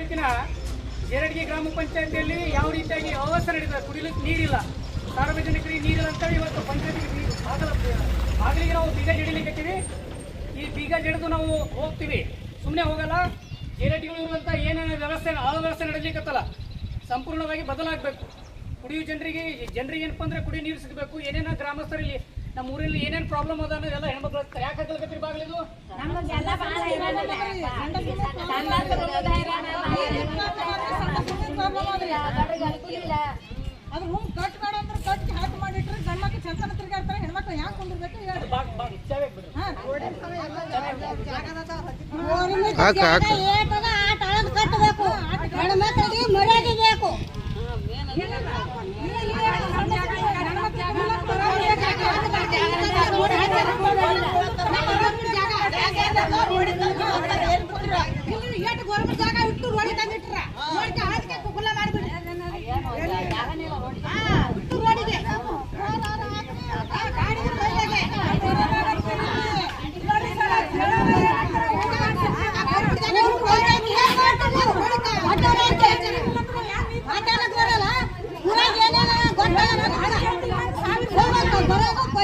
ತಾಲೂಕಿನ ಜೇರಡ್ಗಿ ಗ್ರಾಮ ಪಂಚಾಯತಿಯಲ್ಲಿ ಯಾವ ರೀತಿಯಾಗಿ ಅವ್ಯವಸ್ಥೆ ನಡೀತದೆ, ಕುಡಿಲಿಕ್ಕೆ ನೀರಿಲ್ಲ, ಸಾರ್ವಜನಿಕರಿಗೆ ನೀರಿಲ್ಲ ಅಂತೇಳಿ ಇವತ್ತು ಪಂಚಾಯತಿಗೆ ನೀರು ಆಗಲಿಗೆ ನಾವು ಬೀಗ ಜಡಿಲಿಕ್ಕೆ ಈ ಬೀಗ ಜಡಿದು ನಾವು ಹೋಗ್ತೀವಿ, ಸುಮ್ಮನೆ ಹೋಗಲ್ಲ. ಜೇರಡ್ಗಿಗಳು ಇರುವಂಥ ಏನೇನು ವ್ಯವಸ್ಥೆ ಅವ್ಯವಸ್ಥೆ ನಡೆಯಲಿಕ್ಕತ್ತಲ್ಲ ಸಂಪೂರ್ಣವಾಗಿ ಬದಲಾಗಬೇಕು. ಕುಡಿಯುವ ಜನರಿಗೆ ಏನಪ್ಪ ಅಂದರೆ ಕುಡಿಯೋ ನೀರು ಸಿಗಬೇಕು. ಏನೇನು ಗ್ರಾಮಸ್ಥರಲ್ಲಿ ನಮ್ಮ ಊರಲ್ಲಿ ಏನೇನು ಪ್ರಾಬ್ಲಮ್ ಅದ ಅನ್ನೋದೆಲ್ಲ ಹೆಣ್ಮಕ್ಳು ಯಾಕೆ ಹಾಕಲ್ಕತ್ರಿ ಬಾಗಿಲಿದು ಅದು ಮುಂದೆ ಕಟ್ ಬೇಡ ಅಂದ್ರೆ ಕಟ್ಟಿ ಹಾಕಿ ಮಾಡಿಟ್ರೆ ಗಂಡ್ಮಕ್ಳು ಚಂತನ ತಿರ್ಗಾಡ್ತಾರೆ, ಹೆಣ್ಮಕ್ಳು ಯಾಕೆ ಕುಂದಿರ್ಬೇಕು ಕಟ್ಟಬೇಕು. ಹೆಣ್ಮಕ್ಳಿಗೆ ಮರ್ಯಾದೆ ಬೇಕು. ಗೌರ್ಮೆಂಟ್ ಜಾಗ ಇಟ್ಟು ರೋಡಿ ತಂದಿಟ್ರ ಕುಲ್ಲ ಮಾಡಿಬಿಡಿ ರೋಡಿಗೆ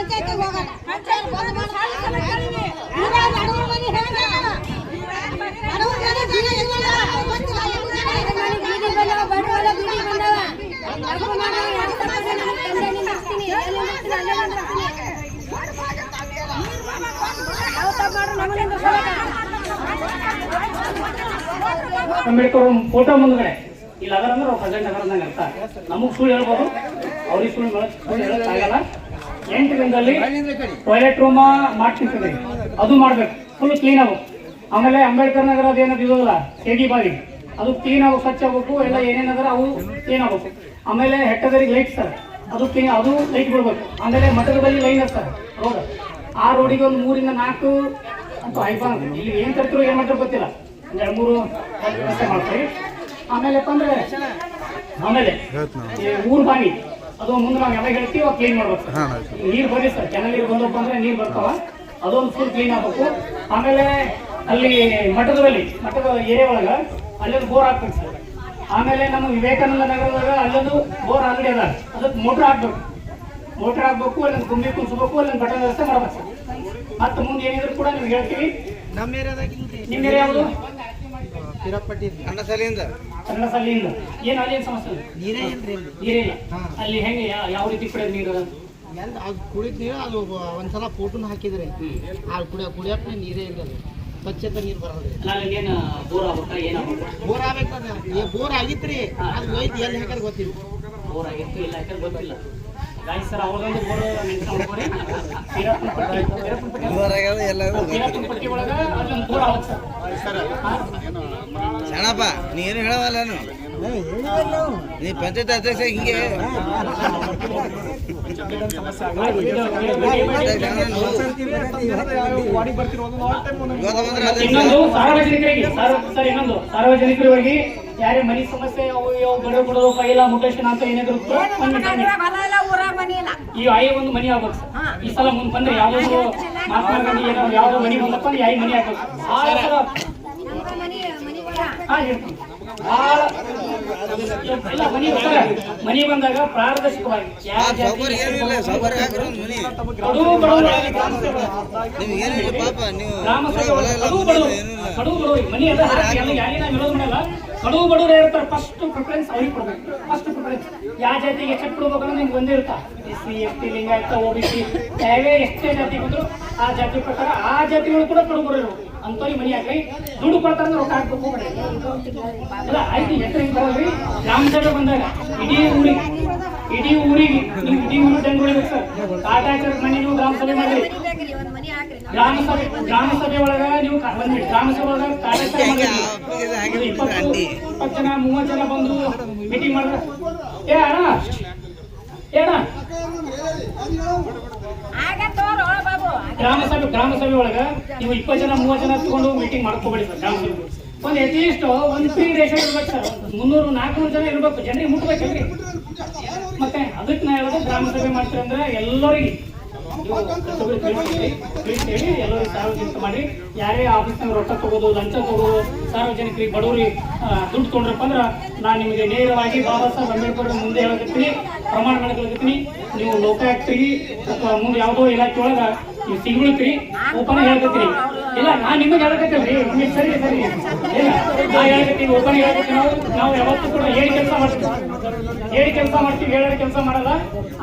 ಪಂಚಾಯತ್ ಹೋಗಲ್ಲ ಅಂಬೇಡ್ಕರ್ ಫೋಟೋ ಮುಂದ್ಗಡೆ ಇಲ್ಲ ಅದರಂದ್ರೆ ಅವ್ರು ಪ್ರೆಸೆಂಟ್ ಅದರಂದಂಗೆ ಅರ್ಥ. ನಮಗೆ ಸುಳ್ಳು ಹೇಳ್ಬೋದು, ಅವ್ರಿಗೆ ಸುಳ್ಳು ಹೇಳೋಕ್ಕಾಗಲ್ಲ. 8 ದಿನದಲ್ಲಿ ಟಾಯ್ಲೆಟ್ ರೂಮ ಮಾಡ್ತಿರ್ತೀವಿ, ಅದು ಮಾಡ್ಬೇಕು, ಫುಲ್ ಕ್ಲೀನ್ ಆಗ್ಬೇಕು. ಆಮೇಲೆ ಅಂಬೇಡ್ಕರ್ ನಗರ ಅದೇನದು ಇರೋದಿಲ್ಲ ಸೇಗಿ ಬಾವಿ, ಅದು ಕ್ಲೀನ್ ಆಗಬೇಕು, ಸ್ವಚ್ಛ ಆಗಬೇಕು. ಎಲ್ಲ ಏನೇನದ್ರ ಅವು ಕ್ಲೀನ್ ಆಗಬೇಕು. ಆಮೇಲೆ ಹೆಟ್ಟದರಿಗೆ ಲೈಟ್ ಸರ್, ಅದು ಕ್ಲೀನ್, ಅದು ಲೈಟ್ ಬಿಡ್ಬೇಕು. ಆಮೇಲೆ ಮಠದ ಬಳಿ ಲೈನ್ ಅದ ಸರ್ ರೋಡ್, ಆ ರೋಡಿಗೆ ಒಂದು 3 ಇಂದ 4 ಅಂತ ಹೈಫಾ ಇಲ್ಲಿ ಏನು ತರ್ತಿರೋ ಏನು ಮಾಡ್ತಾರೆ ಗೊತ್ತಿಲ್ಲ, 2-3 ವ್ಯವಸ್ಥೆ ಮಾಡ್ತೀವಿ. ಆಮೇಲೆಪ್ಪ ಅಂದ್ರೆ ಆಮೇಲೆ ಊರು ಬಾವಿ ಅದು ಮುಂದೆ ನಾವು ಯಾವಾಗ ಹೇಳ್ತೀವಿ ಅವಾಗ ಕ್ಲೀನ್ ಮಾಡ್ಬೇಕು. ನೀರು ಬರೀ ಸರ್ ಕೆನಲ್ ನೀರು ಬಂದಪ್ಪ ಅಂದ್ರೆ ನೀರು ಬರ್ತಾವ, ಅದೊಂದು ಫುಲ್ ಕ್ಲೀನ್ ಆಗ್ಬೇಕು. ಆಮೇಲೆ ಅಲ್ಲಿ ಮಠದ ಏರಿಯಾ ಒಳಗೆ ಅಲ್ಲೊಂದು ಬೋರ್ ಹಾಕ್ಬೇಕು ಸರ್. ಆಮೇಲೆ ನಮ್ಮ ವಿವೇಕಾನಂದ ನಗರದಾಗ ಅಲ್ಲೊಂದು ಬೋರ್ ಆಲ್ರೆಡಿ ಅದ, ಅದಕ್ಕೆ ಮೋಟ್ರ್ ಹಾಕ್ಬೇಕು. ಮೋಟ್ರ್ ಹಾಕ್ಬೇಕು, ಅಲ್ಲೊಂದು ಗುಂಬಿ ಕುಣಿಸ್ಬೇಕು, ಅಲ್ಲೊಂದು ಬಟನ್ ವ್ಯವಸ್ಥೆ ಮಾಡ್ಬೇಕು ಸರ್. ಮತ್ತೆ ಮುಂದೆ ಏನಿದ್ರು ಕೂಡ ನಿಮ್ಗೆ ಹೇಳ್ತೀವಿ. ನಿಮ್ಮ ಏರಿಯಾ ಯಾವುದು? ಕನ್ನಡಸಾಲಿಯಿಂದ ಏನು ಅಲ್ಲಿ ಏನು ಸಮಸ್ಯೆ? ನೀರಿಲ್ಲ. ಅಲ್ಲಿ ಹೆಂಗೆ ಯಾವ ರೀತಿ ಕುಡಿಯೋದು ನೀರು? ಅದು ಕುಡಿದ ನೀರು ಅದು ಒಂದ್ಸಲ ಫೋಟೋನ ಹಾಕಿದ್ರೆ ಕುಡಿಯಕ್ಕೆ ನೀರೇ ಇಲ್ಲ, ಸ್ವಚ್ಛತೆ ನೀರು ಬರೋದು. ಏನು ಬೋರ್ ಆಗ್ಬೇಕಾ ಏನಾಗ್ಬೇಕು? ಬೋರ್ ಆಗ್ಬೇಕು, ಬೋರ್ ಆಗಿತ್ರಿ, ಅದು ಹೋಯ್ತು ಎಲ್ಲಿ ಹಾಕೋದು ಗೊತ್ತಿಲ್ಲ. ಬೋರ್ ಆಗಿತ್ತು ಇಲ್ಲ ಹಾಕೋದು ಗೊತ್ತಿಲ್ಲ. ಗಾಯ್ಸ್ ಸರ್ ಅವ್ರದೊಂದು ಬೋರ್ ನೆನ್ಸ್ಕೊಂಡ್ರಿ ಪಟ್ಟಿ ಒಳಗೆ ಅಲ್ಲೊಂದು ಬೋರ್ ಆಗುತ್ತೆ ಸರ್. ಶರಣಪ್ಪ ನೀನು ಹೇಳವಲ್ಲ, ನೀ ಪಂಚಾಯತ್ ಅಧ್ಯಕ್ಷ ಹಿಂಗೆ ಇನ್ನೊಂದು ಸಾರ್ವಜನಿಕರಿಗೆ ಯಾರೇ ಮನೆ ಸಮಸ್ಯೆ ಬಡವ ಇಲ್ಲ ಮುಟೇಶನ್ ಅಂತ ಏನಾದ್ರು ಈ ಆಯಿ ಒಂದು ಮನಿ ಆಗ್ಬೇಕು ಸರ್. ಈ ಸಲ ಮುಂದೆ ಬಂದ್ರೆ ಯಾವ್ದು ಮಹಾತ್ಮ ಗಾಂಧಿ ಏನೋ ಯಾವ್ದು ಮನಿ ಬಂದಪ್ಪ ಅಂದ್ರೆ ಯಾಯಿ ಮನಿ ಆಗ್ಬೇಕು. ಮನಿ ಬಂದಾಗ ಪಾರದರ್ಶಕವಾಗಿ ಮನಿ ಎಲ್ಲ ಯಾರಿನ ವಿರೋಧ ಮಾಡಲ್ಲ. ಕಡುವು ಬಡವರು ಇರ್ತಾರೆ, ಫಸ್ಟ್ ಪ್ರಿಫರೆನ್ಸ್ ಅವ್ರಿಗೆ ಕೊಡ್ಬೇಕು. ಫಸ್ಟ್ ಪ್ರಿಫರೆನ್ಸ್ ಯಾವ ಜಾತಿಗೆ ಎಷ್ಟು ಕೊಡ್ಬೇಕಂದ್ರೆ ನಿಮ್ಗೆ ಒಂದೇ ಇರ್ತಾ. SC ST ಲಿಂಗಾಯತ OBC ಯಾವೇ ಎಷ್ಟೇ ಜಾತಿ ಬಂದ್ರು ಆ ಜಾತಿ ಪ್ರಕಾರ ಆ ಜಾತಿಗಳು ಕೂಡ ಕಡುವು ಬಡವರು ಅಂತವ್ರಿಗೆ ಮನಿ ಹಾಕಿ ದುಡ್ಡು ಕೊಡ್ತಾರೆ, ರೊಕ್ಕ ಹಾಕ್ಬೇಕು ಅಲ್ಲ. ಆಯ್ತು ಎಷ್ಟರಿ ಗ್ರಾಮ ಸಭೆ ಬಂದಾಗ ಇಡೀ ಊರಿಗೆ ನೀವು ಇಡೀ ಊರು ಜನ ಹೊಡಿಬೇಕು ಸರ್. ಕಾಟಾಚಾರದ ಮನೆ ನೀವು ಗ್ರಾಮ ಸಭೆ ಮಾಡಿ, ಗ್ರಾಮ ಸಭೆ ಒಳಗ ನೀವು ಬಂದ್ಬಿಡಿ. ಗ್ರಾಮ ಸಭೆ ಒಳಗ ಕಾಟಾಚಾರ ಮಾಡಿ 20 ಜನ 30 ಜನ ಬಂದು ಮೀಟಿಂಗ್ ಮಾಡಿದ್ರೆ ಗ್ರಾಮ ಸಭೆ ಒಳಗ ನೀವು 20 ಜನ 30 ಜನ ತಗೊಂಡು ಮೀಟಿಂಗ್ ಮಾಡ್ಕೋಬೇಡಿ ಸರ್. ಗ್ರಾಮ ಸಭೆ ಒಂದು ಅಟ್ಲೀಸ್ಟ್ ಒಂದು ಫ್ರೀ ರೇಷನ್ ಇರ್ಬೇಕು ಸರ್. 300-400 ಜನ ಇರ್ಬೇಕು, ಜನರಿಗೆ ಮುಟ್ಬೇಕಲ್ರಿ. ಮತ್ತೆ ಅದಕ್ಕೆ ನಾ ಹೇಳೋದು ಗ್ರಾಮ ಸಭೆ ಮಾಡ್ತೀರಂದ್ರೆ ಎಲ್ಲರಿಗೆ ಹೇಳಿ ಎಲ್ಲರೂ ಸಾರ್ವಜನಿಕ ಮಾಡಿ. ಯಾರೇ ಆಫೀಸ್ನಾಗ ರೊಕ್ಕ ತಗೋದು, ಲಂಚ ತಗೋದು, ಸಾರ್ವಜನಿಕರಿಗೆ ಬಡವರಿಗೆ ದುಡ್ಡು ತೊಗೊಂಡ್ರಪ್ಪ ಅಂದ್ರೆ ನಾನು ನಿಮಗೆ ನೇರವಾಗಿ ಬಾಬಾ ಸಾಹೇಬ್ ಅಂಬೇಡ್ಕರ್ ಮುಂದೆ ಹೇಳಕತ್ತೀನಿ, ಪ್ರಮಾಣ ಹೇಳಕತ್ತೀನಿ. ನೀವು ಲೋಕಾಯುಕ್ತರಿಗೆ ಅಥವಾ ಮುಂದೆ ಯಾವುದೋ ಇಲಾಖೆ ಒಳಗೆ ನೀವು ಸಿಗ್ಬಿಡ್ತೀರಿ, ಓಪನ್ ಹೇಳಕತ್ತೀನಿ. ಇಲ್ಲ ನಾನು ನಿಮಗೆ ಹೇಳಕತ್ತೀವಿ ರೀ, ಸರಿ ಸರಿ ಇಲ್ಲ ನಾ ಹೇಳಕತ್ತೀವಿ, ಓಪನ್ ಹೇಳಕತ್ತೀವಿ. ನಾವು ಯಾವತ್ತೂ ಕೂಡ ಹೇಳಿ ಕೆಲಸ ಮಾಡ್ತೀವಿ, ಹೇಳೋ ಕೆಲಸ ಮಾಡಲ್ಲ.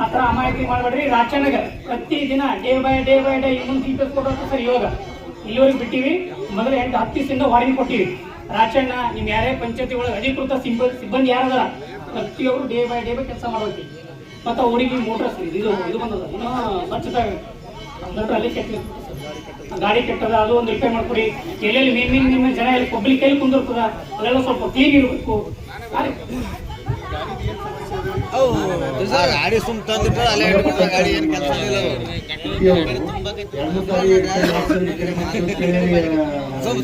ಆ ಥರ ಅಮಾಯಕಿ ಮಾಡಬೇಡ್ರಿ. ರಾಚನಗ ಪ್ರತಿ ದಿನ ಡೇ ಬೈ ಡೇ ಇನ್ನೊಂದು ಟೀಚರ್ಸ್ ಕೊಡೋದು ಸರ್ ಇವಾಗ ಇಲ್ಲಿವರೆಗೆ ಬಿಟ್ಟಿವಿ. ಮೊದಲು 10 ದಿವಸದಿಂದ ವಾರ್ನಿಂಗ್ ಕೊಟ್ಟಿವಿ. ರಾಚಣ್ಣ ನಿಮ್ ಯಾರೇ ಪಂಚಾಯತಿ ಒಳಗೆ ಅಧಿಕೃತ ಸಿಬ್ಬಂದಿ ಯಾರದಾರ ಪ್ರತಿಯೊಬ್ಬರು ಡೇ ಬೈ ಕೆಲಸ ಮಾಡೋಕೆ. ಮತ್ತು ಅವರಿಗೆ ಮೋಟರ್ಸ್ ಇದು ಬಂದದ ಇನ್ನೂ ಸ್ವಚ್ಛತೆ ಅಂದ್ರೆ ಅಲ್ಲಿ ಕೆಟ್ಟ ಗಾಡಿ ಕೆಟ್ಟದ, ಅದು ಒಂದು ರಿಪೇರ್ ಮಾಡ್ಕೊಡಿ. ಎಲ್ಲೆಲ್ಲಿ ನಿಮ್ಮ ಜನ ಎಲ್ಲಿ ಪಬ್ಲಿಕ್ ಕೈಲಿ ಕುಂದಿರ್ತದ ಅದೆಲ್ಲ ಸ್ವಲ್ಪ ಕ್ಲೀನ್ ಇರಬೇಕು. ಗಾಡಿ ಸುಮ್ ತಂದಿಟ್ರೆ ಅಲ್ಲೇ ಇಟ್ಬಿಟ್ರೆ ಗಾಡಿ ಏನು ಕೆಲಸ ಇಲ್ಲ.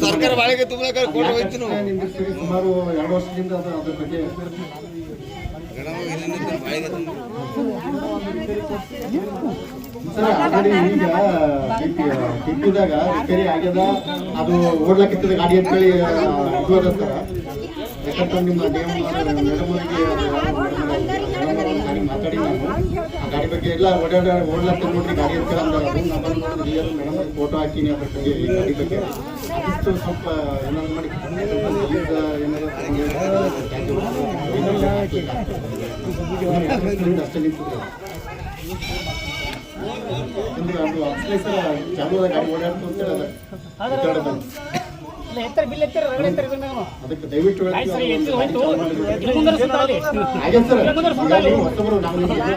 ಸರ್ಕಾರ ಬಾಳಿಗೆ ತುಂಬಾ ಕೊಟ್ಟು ಹೋಯ್ತು ನಾವು ಸುಮಾರು 2 ವರ್ಷದಿಂದ ಅದ್ರ ಬಗ್ಗೆ ಆಲ್ರೆಡಿ ಈಗ ಟಿಪ್ಪಿದಾಗ ರಿಪೇರಿ ಆಗ್ಯದ, ಅದು ಓಡ್ಲಕ್ಕಿರ್ತದೆ ಗಾಡಿ ಅಂತೇಳಿ ಇದು ಅದಸ್ತಾರ. ಯಾಕಂದ್ರೆ ನಿಮ್ಮ ಮಾತಾಡಿ ನಾನು ಆ ಗಾಡಿ ಬಗ್ಗೆ ಎಲ್ಲ ಓಡ್ಲಾಗ್ತದೆ ನೋಡ್ರಿ ಗಾಡಿ ಅಂತೇಳಿ ಅಂದ್ರೆ ನಾ ಬಂದು ನೋಡಿದ್ರಿ ಮೇಡಮ್ ಫೋಟೋ ಹಾಕಿನಿ ಅದ್ರ ಬಗ್ಗೆ ಈ ಗಾಡಿ ಬಗ್ಗೆ ಅದಿಷ್ಟು ಸ್ವಲ್ಪ ಏನಾದ್ರು ಮಾಡಿ ಅಷ್ಟೇ ನಿಂತಿದ್ರು. ಅಂದ್ರೆ ಅದು ಅಪ್ಲೈಸರ್ ಚಾಲು ಗಾಡಿ ಓಡಾಡ್ತು ಅಂತೇಳಿ ಅದಕ್ಕೆ ದಯವಿಟ್ಟು